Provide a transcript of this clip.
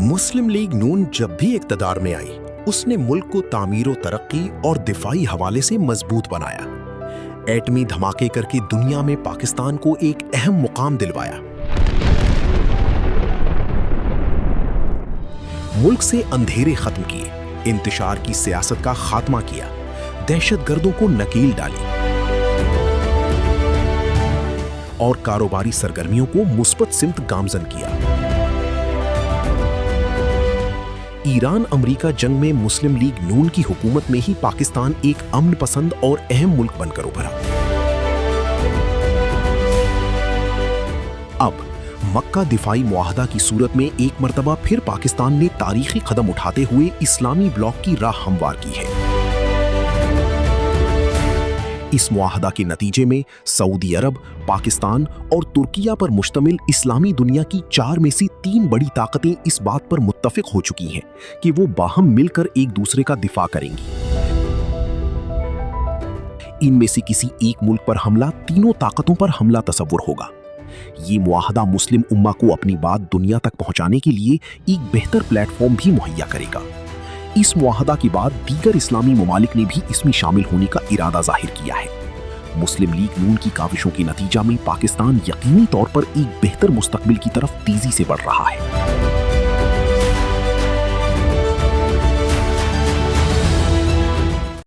मुस्लिम league नून जब भी इक़्तिदार में आई, उसने मुल्क को तामीर तरक्की और दिफाई हवाले से मजबूत बनाया। एटमी धमाके करके दुनिया में पाकिस्तान को एक अहम मुकाम दिलवाया। मुल्क से अंधेरे खत्म किए, इंतशार की सियासत का खात्मा किया, दहशतगर्दों को नकील डाली और कारोबारी सरगर्मियों को मुस्बत सिमत गामजन किया। ईरान अमरीका जंग में मुस्लिम लीग नून की हुकूमत में ही पाकिस्तान एक अमन पसंद और अहम मुल्क बनकर उभरा। अब मक्का दिफाई मुआहदा की सूरत में एक मर्तबा फिर पाकिस्तान ने तारीखी कदम उठाते हुए इस्लामी ब्लॉक की राह हमवार की है। इस मुआहदा के नतीजे में सऊदी अरब, पाकिस्तान और तुर्किया पर मुश्तमिल इस्लामी दुनिया की 4 में से 3 बड़ी ताकतें इस बात पर मुत्तफिक हो चुकी हैं कि वो बाहम मिलकर एक दूसरे का दिफा करेंगी। इनमें से किसी एक मुल्क पर हमला तीनों ताकतों पर हमला तसव्वुर होगा। ये मुआहदा मुस्लिम उम्मा को अपनी बात दुनिया तक पहुंचाने के लिए एक बेहतर प्लेटफॉर्म भी मुहैया करेगा। इस मुआहदा के बाद दीगर इस्लामी ममालिक ने भी इसमें शामिल होने का इरादा जाहिर किया है। मुस्लिम लीग नून की काविशों के नतीजा में पाकिस्तान यकीनी तौर पर एक बेहतर मुस्तकबिल की तरफ तेजी से बढ़ रहा है।